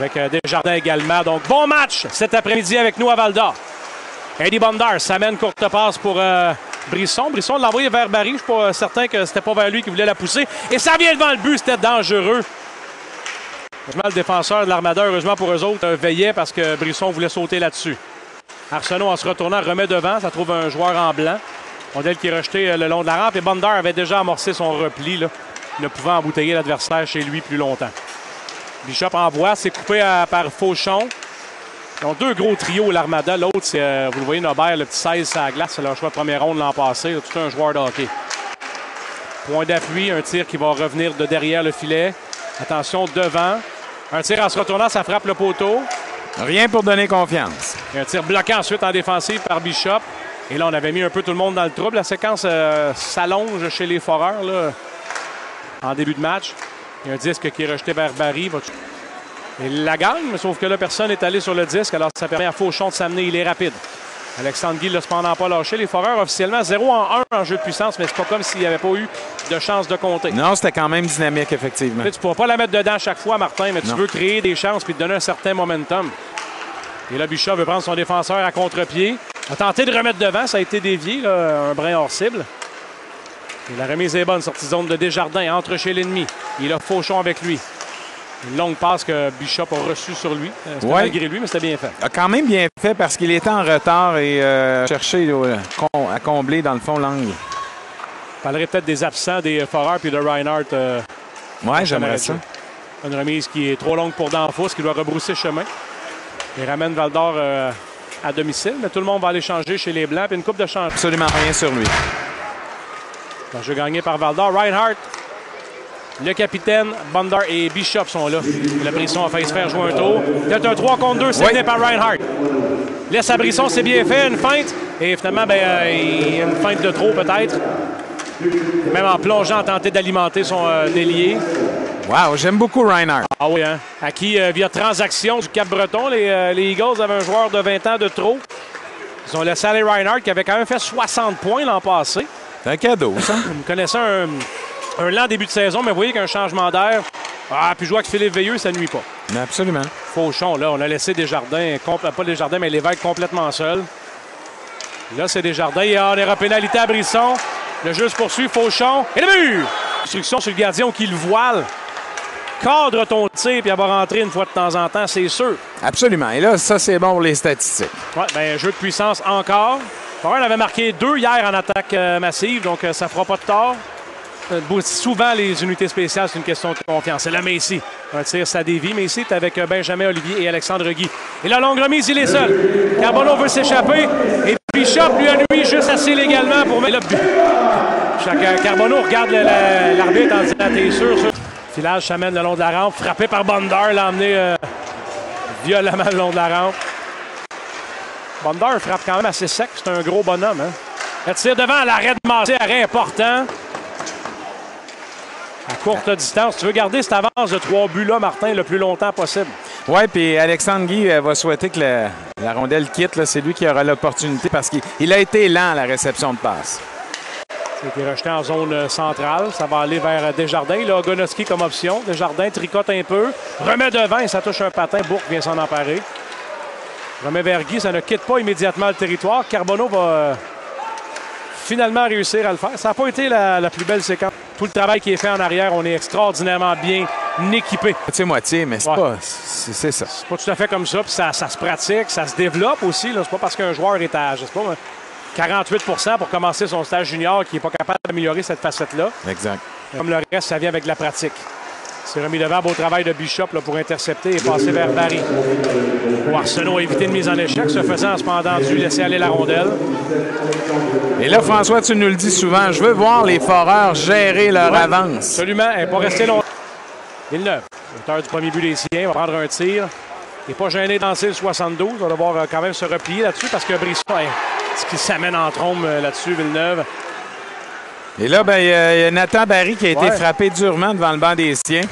avec Desjardins également. Donc, bon match cet après-midi avec nous à Val-d'Or. Eddie Bondar s'amène courte passe pour Brisson. Brisson l'a envoyé vers Barry. Je ne suis pas certain que c'était pas vers lui qui voulait la pousser. Et ça vient devant le but. C'était dangereux. Heureusement, le défenseur de l'Armada, heureusement pour eux autres, veillait parce que Brisson voulait sauter là-dessus. Arsenault, en se retournant, remet devant. Ça trouve un joueur en blanc. Rondelle qui est rejeté le long de la rampe. Et Bondar avait déjà amorcé son repli, là, ne pouvant embouteiller l'adversaire chez lui plus longtemps. Bishop envoie. C'est coupé par Fauchon. Ils ont deux gros trios, l'Armada. L'autre, c'est, vous le voyez, Nobert, le petit 16 à la glace. C'est leur choix de première ronde l'an passé. Tout un joueur de hockey. Point d'appui. Un tir qui va revenir de derrière le filet. Attention, devant. Un tir en se retournant, ça frappe le poteau. Rien pour donner confiance. Et un tir bloqué ensuite en défensive par Bishop. Et là, on avait mis un peu tout le monde dans le trouble. La séquence s'allonge chez les Foreurs là, en début de match. Il y a un disque qui est rejeté vers Barry. Il la gagne, mais sauf que là, personne n'est allé sur le disque. Alors, ça permet à Fauchon de s'amener. Il est rapide. Alexandre Guy ne l'a cependant pas lâché. Les Foreurs, officiellement, 0-1 en jeu de puissance, mais c'est pas comme s'il n'y avait pas eu de chance de compter. Non, c'était quand même dynamique, effectivement. Tu ne pourras pas la mettre dedans chaque fois, Martin, mais tu veux créer des chances puis te donner un certain momentum. Et là, Bishop veut prendre son défenseur à contre-pied. A tenté de remettre devant. Ça a été dévié, là, un brin hors cible. Et la remise est bonne. Sortie zone de Desjardins. Entre chez l'ennemi. Il a Fauchon avec lui. Une longue passe que Bishop a reçue sur lui. C'était malgré lui, mais c'était bien fait. A quand même bien fait parce qu'il était en retard et cherchait à combler, dans le fond, l'angle. Je parlerai peut-être des absents des Foreurs puis de Reinhardt. Oui, j'aimerais ça. Une remise qui est trop longue pour Danfos, qui doit rebrousser chemin. Il ramène Val-d'Or à domicile, mais tout le monde va aller changer chez les Blancs. Puis une coupe de change. Absolument rien sur lui. Le jeu gagné par Val-d'Or. Reinhardt, le capitaine, Bondar et Bishop sont là. Le Brisson a failli se faire jouer un tour. Peut-être un 3 contre 2, c'est mené par Reinhardt. Laisse à Brisson, c'est bien fait, une feinte. Et finalement, il y a une feinte de trop peut-être. Même en plongeant, tenter d'alimenter son délié. Wow, j'aime beaucoup Reinhardt. Ah oui, hein? Acquis via transaction du Cap-Breton. Les Eagles avaient un joueur de 20 ans de trop. Ils ont laissé aller Reinhardt qui avait quand même fait 60 points l'an passé. C'est un cadeau, ça. Vous connaissez un lent début de saison, mais vous voyez qu'un changement d'air. Puis jouer avec Philippe Veilleux, ça nuit pas. Mais absolument. Fauchon, là, on a laissé Desjardins, pas Desjardins, mais Lévesque complètement seul. Là, c'est Desjardins. Et on est en pénalité à Brisson. Le jeu se poursuit. Fauchon. Et le but! Instruction sur le gardien qui le voile. Cadre ton tir puis elle va rentrer une fois de temps en temps, c'est sûr. Absolument. Et là, ça, c'est bon pour les statistiques. Oui, bien, jeu de puissance encore. On avait marqué 2 hier en attaque massive, donc ça fera pas de tort. Souvent, les unités spéciales, c'est une question de confiance. C'est là, Macy. Un tir, ça dévie. Macy est avec Benjamin Olivier et Alexandre Guy. Et la longue remise, il est seul. Carbonneau veut s'échapper. Et Bishop, lui, a nuit juste assez légalement pour mettre le but. Carbonneau regarde l'arbitre en disant « T'es sûr? » Filage s'amène le long de la rampe. Frappé par Bondar, l'a emmené violemment le long de la rampe. Bondar frappe quand même assez sec. C'est un gros bonhomme. Hein? Elle tire devant l'arrêt de Massé. Arrêt important. À courte distance. Tu veux garder cette avance de 3 buts-là, Martin, le plus longtemps possible. Oui, puis Alexandre Guy va souhaiter que la rondelle quitte. C'est lui qui aura l'opportunité parce qu'il a été lent à la réception de passe. Il est rejeté en zone centrale. Ça va aller vers Desjardins. Il a Ogonoski comme option. Desjardins tricote un peu. Remet devant et ça touche un patin. Bourque vient s'en emparer. Remet vers Guy. Ça ne quitte pas immédiatement le territoire. Carbonneau va finalement réussir à le faire. Ça n'a pas été la plus belle séquence. Tout le travail qui est fait en arrière, on est extraordinairement bien équipé. Moitié-moitié, mais c'est pas... C'est ça. C'est pas tout à fait comme ça. Puis ça se pratique. Ça se développe aussi. C'est pas parce qu'un joueur est à... Je sais pas, 48 pour commencer son stage junior qui n'est pas capable d'améliorer cette facette-là. Exact. Comme le reste, ça vient avec la pratique. C'est remis devant, beau travail de Bishop là, pour intercepter et passer vers Barry. Arsenault a évité une mise en échec, se faisant cependant dû laisser aller la rondelle. Et là, François, tu nous le dis souvent, je veux voir les Foreurs gérer leur avance. Absolument, elle n'est pas restée longtemps. Villeneuve, l'auteur du premier but des siens, va prendre un tir. Il n'est pas gêné de lancer le 72. On va devoir quand même se replier là-dessus parce que Brisson... ce qui s'amène en trombe là-dessus, Villeneuve. Et là, il y a Nathan Barry qui a été frappé durement devant le banc des siens.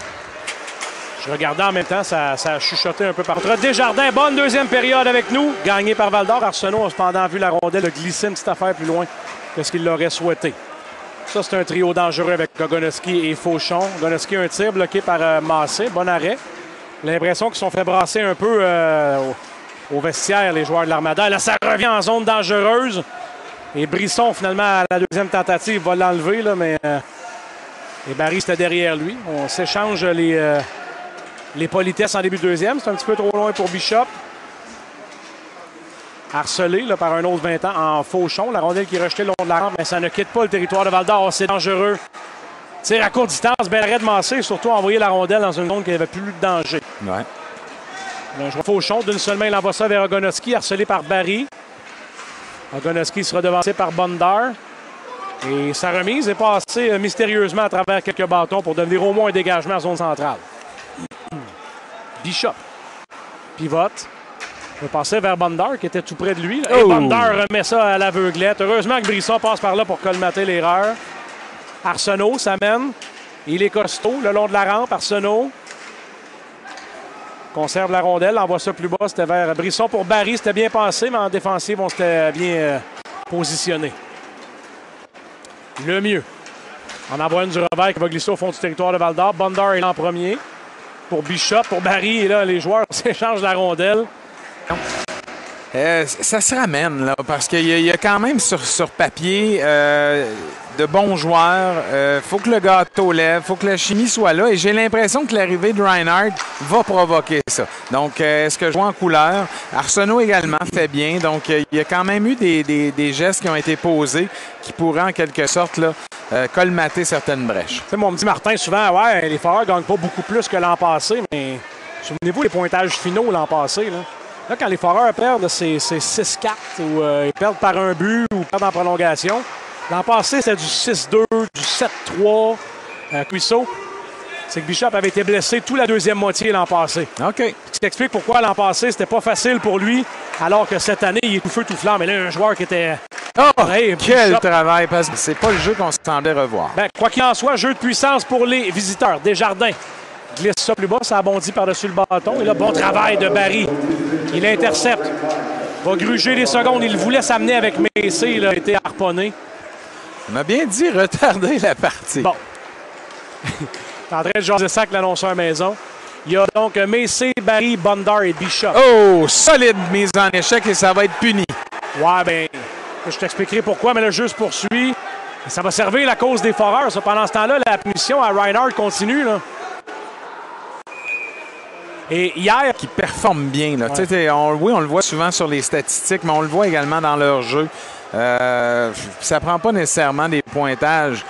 Je regardais en même temps, ça a chuchoté un peu par contre. Desjardins, bonne deuxième période avec nous. Gagné par Val-d'Or. Arsenault a cependant vu la rondelle glisser une petite affaire plus loin que ce qu'il l'aurait souhaité. Ça, c'est un trio dangereux avec Ogonoski et Fauchon. Ogonoski, un tir bloqué par Massé. Bon arrêt. L'impression qu'ils se sont fait brasser un peu au vestiaire, les joueurs de l'Armada. Là, ça revient en zone dangereuse. Et Brisson, finalement, à la deuxième tentative, va l'enlever, là, mais et Barry, c'était derrière lui. On s'échange les politesses en début de deuxième. C'est un petit peu trop loin pour Bishop. Harcelé là, par un autre 20 ans en fauchon. La rondelle qui est rejetée le long de la rampe, mais ça ne quitte pas le territoire de Val-d'Or. C'est dangereux. Tire à courte distance, bel arrêt de Massé, surtout envoyer la rondelle dans une zone qui n'avait plus de danger. Ouais. Un joueur fauchon, d'une seule main, il envoie ça vers Ogonoski, harcelé par Barry. Ogonoski sera devancé par Bondar. Et sa remise est passée mystérieusement à travers quelques bâtons pour devenir au moins un dégagement en zone centrale. Bishop pivote. Il va passer vers Bondar qui était tout près de lui. Et Bondar remet ça à l'aveuglette. Heureusement que Brisson passe par là pour colmater l'erreur. Arsenault s'amène. Il est costaud le long de la rampe. Arsenault conserve la rondelle. Envoie ça plus bas. C'était vers Brisson pour Barry. C'était bien passé, mais en défensive, on s'était bien positionné. Le mieux. On envoie une du revers qui va glisser au fond du territoire de Val-d'Or. Bondar est là en premier. Pour Bishop, pour Barry. Et là, les joueurs s'échangent la rondelle. Ça se ramène, là, parce qu'il y a quand même sur papier de bons joueurs. Faut que le gâteau lève, faut que la chimie soit là. Et j'ai l'impression que l'arrivée de Reinhardt va provoquer ça. Donc, est-ce que je vois en couleur? Arsenault également fait bien. Donc, il y a quand même eu des gestes qui ont été posés qui pourraient, en quelque sorte, là, colmater certaines brèches. Tu sais, mon petit Martin, souvent, ouais, les Foreurs ne gagnent pas beaucoup plus que l'an passé, mais souvenez-vous les pointages finaux l'an passé, là. Là, quand les Foreurs perdent, c'est 6-4 ou ils perdent par un but ou perdent en prolongation. L'an passé, c'était du 6-2, du 7-3. Cuisseau, c'est que Bishop avait été blessé toute la deuxième moitié l'an passé. OK. Ce qui explique pourquoi l'an passé, c'était pas facile pour lui, alors que cette année, il est tout feu, tout flamme. Mais là, un joueur qui était... Hey, quel travail, parce que c'est pas le jeu qu'on s'attendait revoir. Ben, quoi qu'il en soit, jeu de puissance pour les visiteurs. Desjardins glisse ça plus bas, ça bondit par-dessus le bâton. Et là, bon travail de Barry. Il intercepte. Va gruger les secondes. Il voulait s'amener avec Massé. Il a été harponné. On a bien dit retarder la partie. Bon. T'es en train de jaser ça avec l'annonceur maison. Il y a donc Massé, Barry, Bondar et Bishop. Oh, solide mise en échec et ça va être puni. Ouais, ben, je t'expliquerai pourquoi, mais le jeu se poursuit. Ça va servir la cause des Foreurs. Ça. Pendant ce temps-là, la punition à Reinhardt continue, là. Et hier... Qui performe bien. Là. Ouais. Oui, on le voit souvent sur les statistiques, mais on le voit également dans leur jeu. Ça prend pas nécessairement des pointages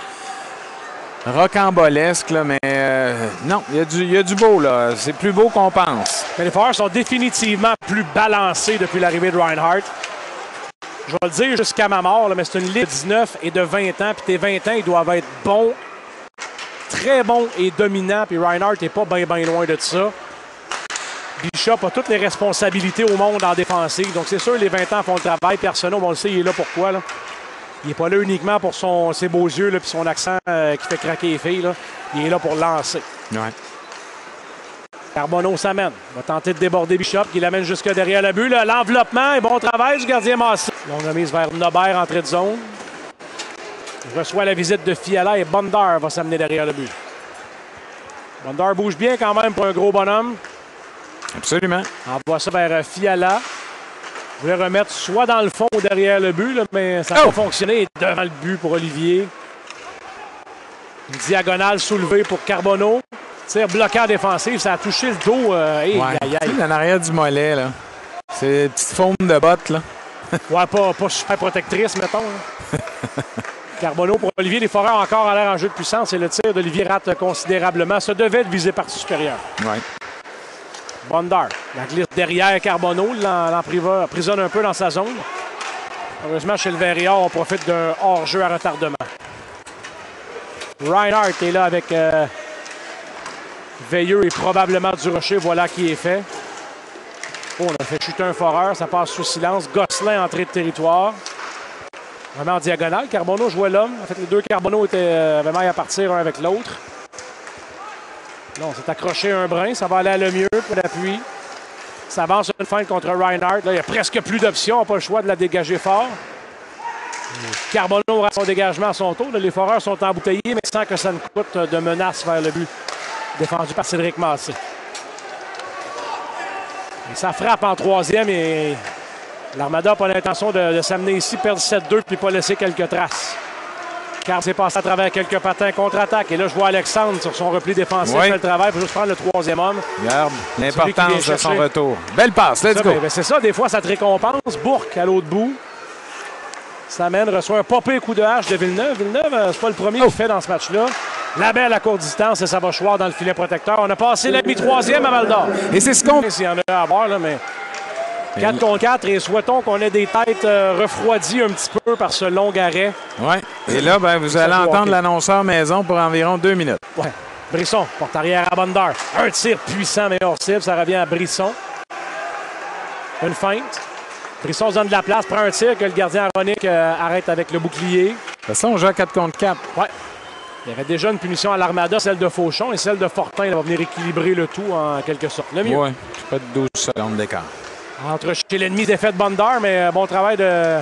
rocambolesques, là, mais non, il y a du beau. Là. C'est plus beau qu'on pense. Mais les Foreurs sont définitivement plus balancés depuis l'arrivée de Reinhardt. Je vais le dire jusqu'à ma mort, là, mais c'est une ligue de 19 et de 20 ans. Puis tes 20 ans, ils doivent être bons, très bons et dominants. Puis Reinhardt n'est pas bien loin de ça. Bishop a toutes les responsabilités au monde en défensive. Donc, c'est sûr, les 20 ans font le travail. Puis Arsenault, on le sait, il est là pourquoi. Là. Il n'est pas là uniquement pour ses beaux yeux et son accent qui fait craquer les filles. Là. Il est là pour lancer. Ouais. Carbonneau s'amène. Va tenter de déborder Bishop qui l'amène jusque derrière le but. L'enveloppement et bon travail du gardien Massé. Longue remise vers Nobert, entrée de zone. Il reçoit la visite de Fiala et Bondar va s'amener derrière le but. Bondar bouge bien quand même pour un gros bonhomme. Absolument. Envoie ça vers Fiala. Je voulais remettre soit dans le fond ou derrière le but, là, mais ça n'a pas fonctionné. Devant le but pour Olivier. Une diagonale soulevée pour Carbonneau. Tire bloquant défensif, ça a touché le dos. En arrière du mollet, là. C'est une petite forme de botte, là. Ouais, pas super protectrice, mettons. Carbonneau pour Olivier. Les Foreurs encore en l'air en jeu de puissance et le tir d'Olivier rate considérablement. Ça devait être visé partie supérieure. Ouais. Bondar, la glisse derrière Carbonneau, l'emprisonne un peu dans sa zone. Heureusement, chez le Verriard, on profite d'un hors-jeu à retardement. Reinhardt est là avec Veilleux et probablement Durocher. Voilà qui est fait. Oh, on a fait chuter un Foreur, ça passe sous silence. Gosselin, entrée de territoire. Vraiment en diagonale. Carbonneau jouait l'homme. En fait, les deux Carbonneau avaient maille à partir un avec l'autre. Là, on s'est accroché un brin. Ça va aller à le mieux pour l'appui. Ça avance une feinte contre Reinhardt. Là, il n'y a presque plus d'options. On n'a pas le choix de la dégager fort. Carbonneau aura son dégagement à son tour. Là, les Foreurs sont embouteillés, mais sans que ça ne coûte de menace vers le but. Défendu par Cédric Massé. Et ça frappe en troisième et l'Armada n'a pas l'intention de s'amener ici, perdre 7-2 puis pas laisser quelques traces. Car c'est passé à travers quelques patins contre-attaque. Et là, je vois Alexandre sur son repli défensif faire le travail. Il faut juste prendre le troisième homme. Regarde l'importance de son retour. Belle passe, let's go. C'est ça, des fois, ça te récompense. Bourque à l'autre bout. Samène reçoit un popé coup de hache de Villeneuve. Villeneuve, c'est pas le premier qu'il fait dans ce match-là. Labelle à courte distance et ça va choir dans le filet protecteur. On a passé la mi-troisième à Val-d'Or. Et c'est ce qu'on... S'il y en a à voir, là, mais 4 contre 4 et souhaitons qu'on ait des têtes refroidies un petit peu par ce long arrêt. Oui. Et là, ben, vous allez entendre l'annonceur maison pour environ 2 minutes. Oui. Brisson, porte arrière à Bondar. Un tir puissant, mais hors cible. Ça revient à Brisson. Une feinte. Brisson se donne de la place, prend un tir que le gardien Aronic arrête avec le bouclier. De toute façon, on joue à 4 contre 4. Oui. Il y avait déjà une punition à l'Armada, celle de Fauchon, et celle de Fortin. Elle va venir équilibrer le tout en quelque sorte. Le mieux. Oui, pas de 12 secondes d'écart. Entre chez l'ennemi défait de Bondar, mais bon travail de...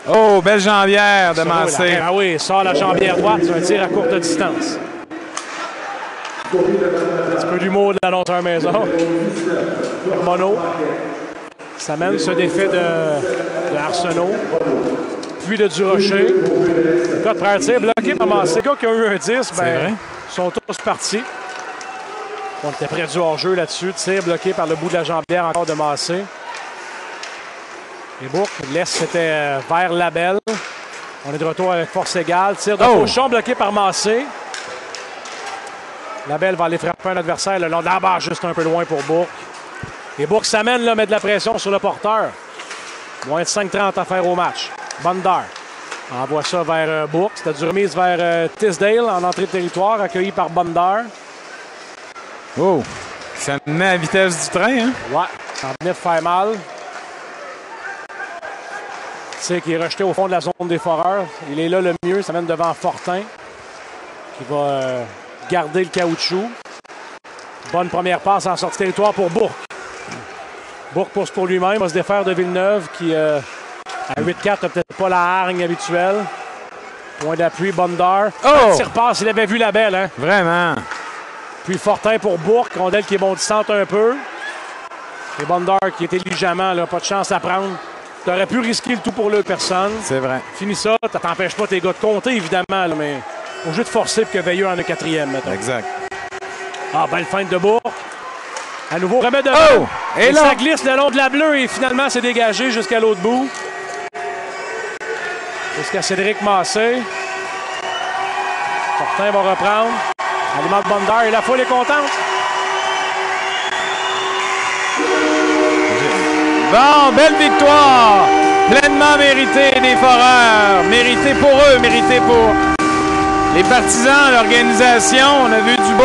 Oh, belle jambière de Massé. Ah oui, sort la jambière droite, c'est un tir à courte distance. Un petit peu d'humour de l'annonceur maison. Mono. Samène se défait de Arsenault. Puis de Durocher. Le cas de frère tir bloqué par Massé. Les gars qui ont eu un 10, ben, sont tous partis. On était près du hors-jeu là-dessus. Tir bloqué par le bout de la jambière encore de Massé. Et Bourque laisse, c'était vers Labelle. On est de retour avec force égale. Tir de Fauchon bloqué par Massé. Labelle va aller frapper un adversaire le long de la barre, juste un peu loin pour Bourque. Et Bourque s'amène, là, met de la pression sur le porteur. Moins de 5:30 à faire au match. Bondar envoie ça vers Bourque. C'était du remise vers Tisdale en entrée de territoire, accueilli par Bondar. Oh! Ça met à la vitesse du train, hein? Ouais, ça venait de faire mal. C'est qui est rejeté au fond de la zone des foreurs. Il est là le mieux. Ça mène devant Fortin qui va garder le caoutchouc. Bonne première passe en sortie de territoire pour Bourque. Bourque pousse pour lui-même. Va se défaire de Villeneuve qui, à 8-4, n'a peut-être pas la hargne habituelle. Point d'appui, Bondar. Un tir passe, il avait vu la belle. Hein? Vraiment. Puis Fortin pour Bourque. Rondelle qui est bondissante un peu. Et Bondar qui est intelligemment, là, pas de chance à prendre. Tu aurais pu risquer le tout pour l'autre personne. C'est vrai. Finis ça, ça t'empêche pas tes gars de compter, évidemment, là, mais au jeu de forcer pour que Veilleux en ait 4e, mettons. Exact. Ah, belle feinte de Bourque. À nouveau, remet de Et là, ça glisse le long de la bleue et finalement, c'est dégagé jusqu'à l'autre bout. Jusqu'à Cédric Massé. Fortin va reprendre. Alimente Bondar et la foule est contente. bon, belle victoire! Pleinement méritée des Foreurs. Méritée pour eux, méritée pour les partisans, l'organisation. On a vu du beau.